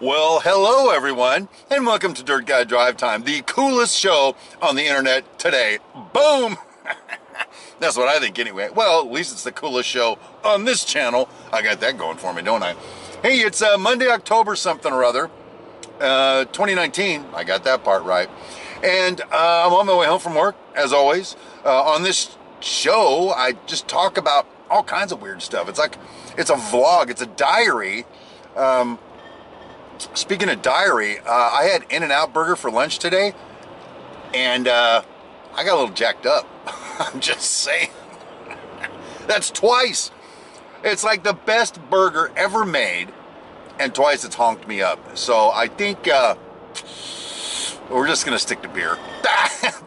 Well, hello everyone, and welcome to Dirt Guy Drive Time, the coolest show on the internet today. Boom! That's what I think anyway. Well, at least it's the coolest show on this channel. I got that going for me, don't I? Hey, it's Monday, October something or other, 2019. I got that part right. And I'm on my way home from work, as always. On this show, I just talk about all kinds of weird stuff. It's like, it's a vlog, it's a diary. Speaking of diary, I had In-N-Out Burger for lunch today, and I got a little jacked up. I'm just saying. That's twice. It's like the best burger ever made, and twice it's honked me up. So I think we're just going to stick to beer.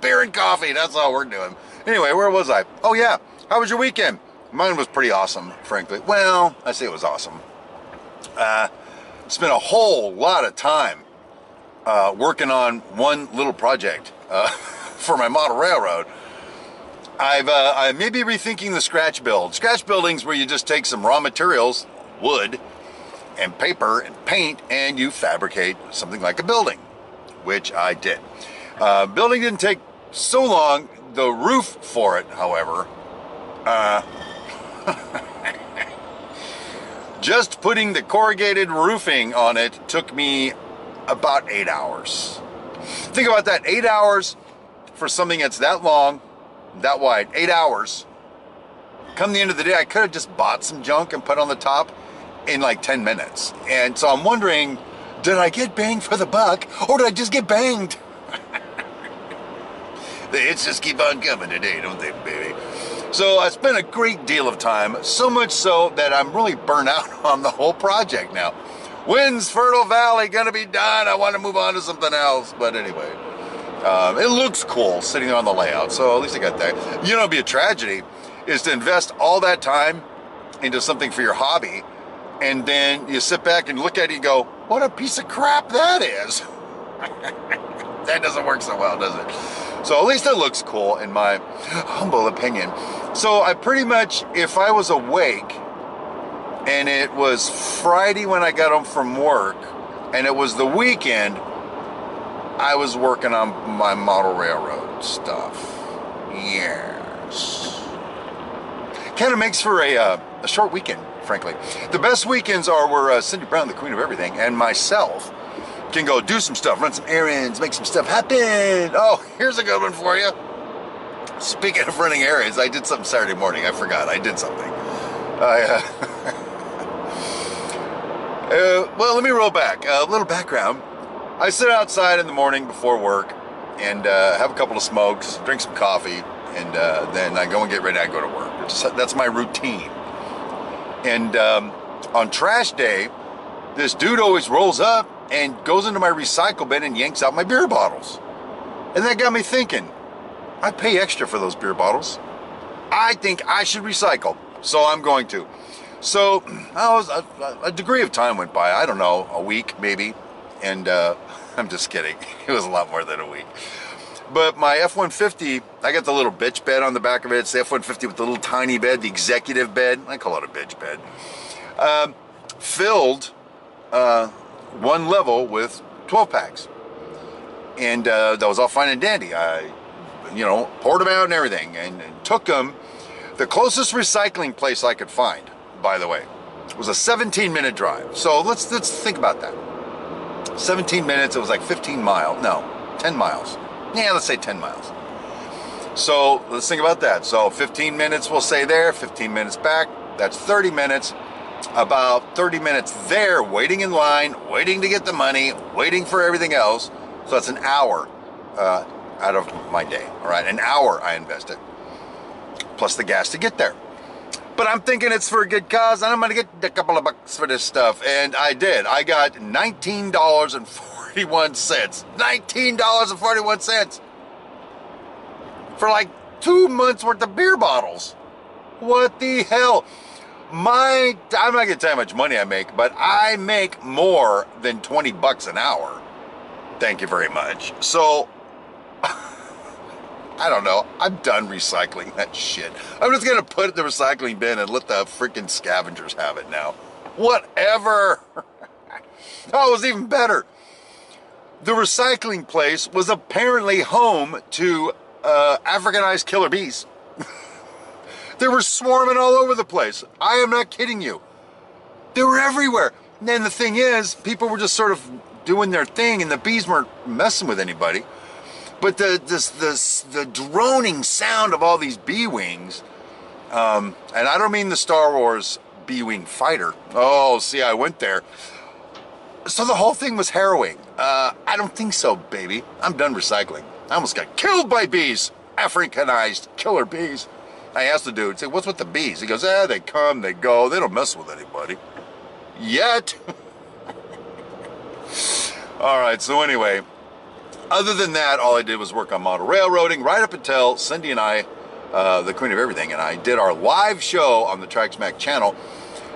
Beer and coffee, that's all we're doing. Anyway, where was I? Oh yeah, how was your weekend? Mine was pretty awesome, frankly. Well, I say it was awesome. Spent a whole lot of time working on one little project for my model railroad. I may be rethinking the scratch build. Scratch building's where you just take some raw materials, wood, and paper, and paint, and you fabricate something like a building, which I did. Building didn't take so long. The roof for it, however, just putting the corrugated roofing on it took me about 8 hours. Think about that, 8 hours for something that's that long, that wide, 8 hours. Come the end of the day, I could have just bought some junk and put on the top in like 10 minutes. And so I'm wondering, did I get banged for the buck, or did I just get banged? The hits just keep on coming today, don't they, baby? So I spent a great deal of time, so much so that I'm really burnt out on the whole project now. When's Fertile Valley gonna be done? I want to move on to something else, but anyway. It looks cool sitting on the layout, so at least I got that. You know, it'd be a tragedy is to invest all that time into something for your hobby, and then you sit back and look at it and go, what a piece of crap that is. That doesn't work so well, does it? So at least it looks cool in my humble opinion. So I pretty much, if I was awake, and it was Friday when I got home from work, and it was the weekend, I was working on my model railroad stuff. Yes. Kind of makes for a short weekend, frankly. The best weekends are where Cindy Brown, the queen of everything, and myself can go do some stuff, run some errands, make some stuff happen. Oh, here's a good one for you. Speaking of running errands, I did something Saturday morning. I forgot. I did something. Well, let me roll back. A little background. I sit outside in the morning before work and have a couple of smokes, drink some coffee, and then I go and get ready and I go to work. That's my routine. And on trash day, this dude always rolls up and goes into my recycle bin and yanks out my beer bottles. And that got me thinking, I pay extra for those beer bottles. I think I should recycle, so I'm going to. So a degree of time went by, I don't know, a week maybe, and I'm just kidding. It was a lot more than a week. But my F-150, I got the little bitch bed on the back of it. It's the F-150 with the little tiny bed, the executive bed. I call it a bitch bed. Filled one level with 12 packs. And that was all fine and dandy. I, poured them out and everything and took them. The closest recycling place I could find, by the way, was a 17-minute drive. So let's think about that. 17 minutes, it was like 15 miles. No, 10 miles. Yeah, let's say 10 miles. So let's think about that. So 15 minutes, we'll say there, 15 minutes back. That's 30 minutes. About 30 minutes there, waiting in line, waiting to get the money, waiting for everything else. So that's an hour out of my day. All right, an hour I invested, plus the gas to get there. But I'm thinking it's for a good cause, and I'm going to get a couple of bucks for this stuff. And I did. I got $19.41. $19.41 for like 2 months worth of beer bottles. What the hell? I'm not going to tell you how much money I make, but I make more than 20 bucks an hour. Thank you very much. So, I don't know. I'm done recycling that shit. I'm just going to put it in the recycling bin and let the freaking scavengers have it now. Whatever. Oh, it was even better. The recycling place was apparently home to Africanized killer bees. They were swarming all over the place. I am not kidding you. They were everywhere. And then the thing is, people were just sort of doing their thing, and the bees weren't messing with anybody. But the droning sound of all these bee wings, and I don't mean the Star Wars bee wing fighter. Oh, see, I went there. So the whole thing was harrowing. I don't think so, baby. I'm done recycling. I almost got killed by bees. Africanized killer bees. I asked the dude, say, what's with the bees? He goes, they come, they go. They don't mess with anybody. Yet. All right, so anyway, other than that, all I did was work on model railroading right up until Cindy and I, the queen of everything, and I did our live show on the TrackSmack channel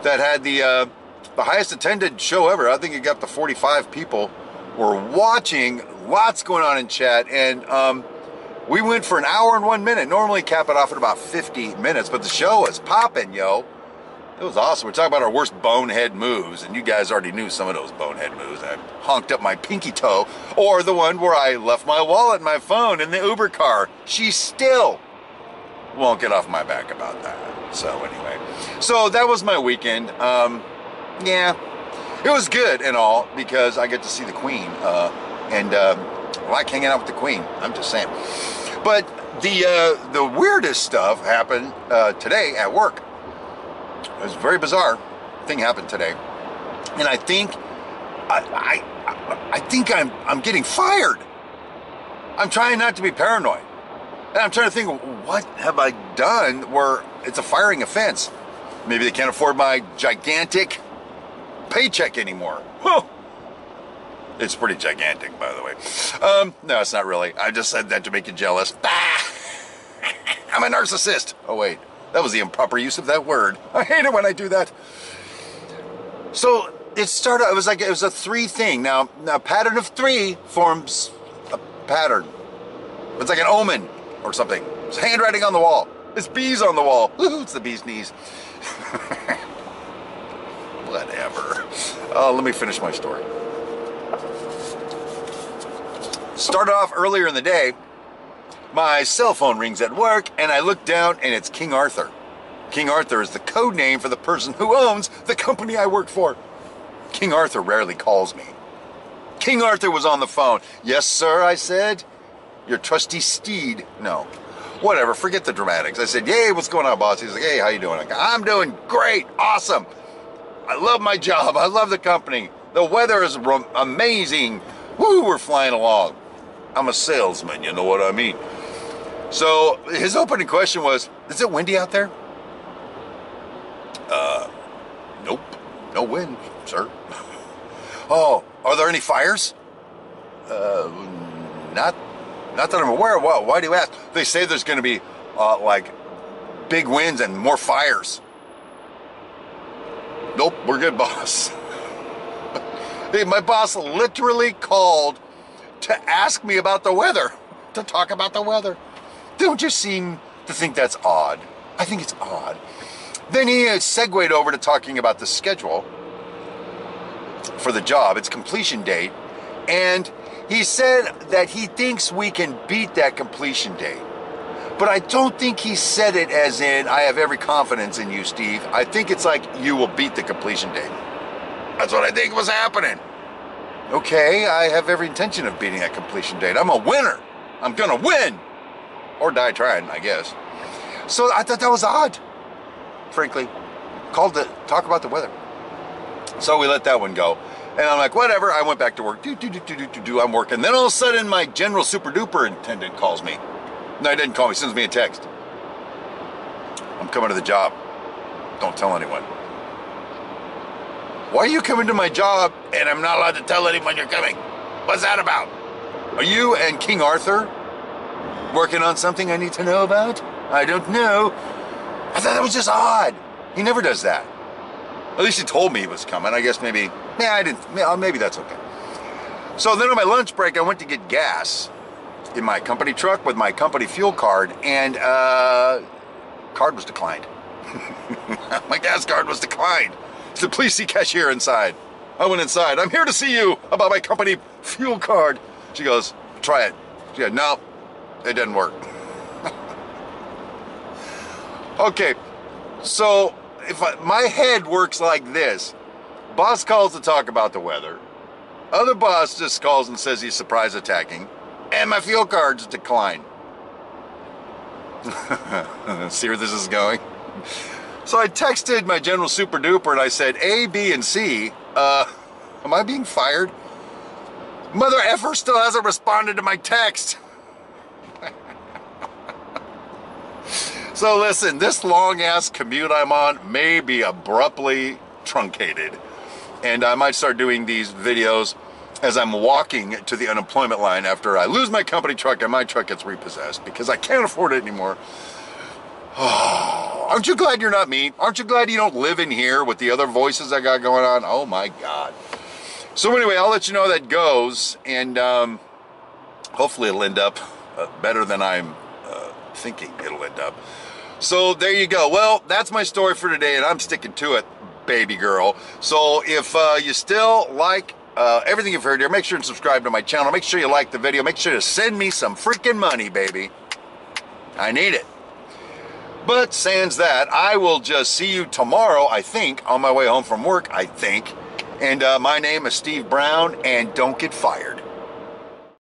that had the highest attended show ever. I think it got up to 45 people were watching, lots going on in chat, and we went for an hour and 1 minute. Normally cap it off at about 50 minutes, but the show was popping, yo. It was awesome. We're talking about our worst bonehead moves, and you guys already knew some of those bonehead moves. I honked up my pinky toe, or the one where I left my wallet and my phone in the Uber car. She still won't get off my back about that. So anyway, so that was my weekend. Yeah, it was good and all because I get to see the Queen, and I like hanging out with the Queen. I'm just saying. But the weirdest stuff happened today at work. It was a very bizarre thing happened today, and I think I think I'm getting fired. I'm trying not to be paranoid, and I'm trying to think, what have I done where it's a firing offense? Maybe they can't afford my gigantic paycheck anymore. Whew. It's pretty gigantic, by the way. No, it's not really. I just said that to make you jealous. I'm a narcissist. Oh wait. That was the improper use of that word. I hate it when I do that. So it started, it was a three thing. Now a pattern of three forms a pattern. It's like an omen or something. It's handwriting on the wall. It's bees on the wall. Woo-hoo, it's the bee's knees. Whatever. Let me finish my story. Started off earlier in the day. My cell phone rings at work, and I look down, and it's King Arthur. King Arthur is the code name for the person who owns the company I work for. King Arthur rarely calls me. King Arthur was on the phone. Yes, sir, I said. Your trusty steed. No. Whatever, forget the dramatics. I said, hey, what's going on, boss? He's like, hey, how you doing? I go, I'm doing great, awesome. I love my job. I love the company. The weather is amazing. Woo, we're flying along. I'm a salesman, you know what I mean? So his opening question was, is it windy out there? Nope. No wind, sir. Oh, are there any fires? Not that I'm aware of. Well, why do you ask? They say there's going to be like big winds and more fires. Nope, we're good, boss. Hey, my boss literally called to ask me about the weather, to talk about the weather. Don't you seem to think that's odd? I think it's odd. Then he segued over to talking about the schedule for the job, its completion date, and he said that he thinks we can beat that completion date. But I don't think he said it as in, I have every confidence in you, Steve. I think it's like, you will beat the completion date. That's what I think was happening. Okay, I have every intention of beating that completion date. I'm a winner. I'm gonna win. Or die trying, I guess. So I thought that was odd, frankly. Called to talk about the weather. So we let that one go. And I'm like, whatever. I went back to work. I'm working. Then all of a sudden, my general super duper intendant calls me. No, he didn't call me. Sends me a text. I'm coming to the job. Don't tell anyone. Why are you coming to my job and I'm not allowed to tell anyone you're coming? What's that about? Are you and King Arthur working on something I need to know about? I don't know. I thought that was just odd. He never does that. At least he told me he was coming. I guess maybe, maybe that's okay. So then on my lunch break, I went to get gas in my company truck with my company fuel card, and card was declined. My gas card was declined. So please see cashier inside. I went inside. I'm here to see you about my company fuel card. She goes, try it. She goes, no, it didn't work. Okay, so my head works like this. Boss calls to talk about the weather. Other boss just calls and says he's surprise attacking. And my fuel card's declined. See where this is going? So I texted my general super duper and I said, A, B, and C, am I being fired? Mother effer still hasn't responded to my text. So listen, this long-ass commute I'm on may be abruptly truncated. And I might start doing these videos as I'm walking to the unemployment line after I lose my company truck and my truck gets repossessed because I can't afford it anymore. Oh, aren't you glad you're not me? Aren't you glad you don't live in here with the other voices I got going on? Oh my God. So anyway, I'll let you know how that goes, and hopefully it'll end up better than I'm thinking it'll end up. So there you go. Well, that's my story for today, and I'm sticking to it, baby girl. So if you still like everything you've heard here, make sure and subscribe to my channel. Make sure you like the video. Make sure to send me some freaking money, baby. I need it. But sans that, I will just see you tomorrow, I think, on my way home from work, I think. And my name is Steve Brown, and don't get fired.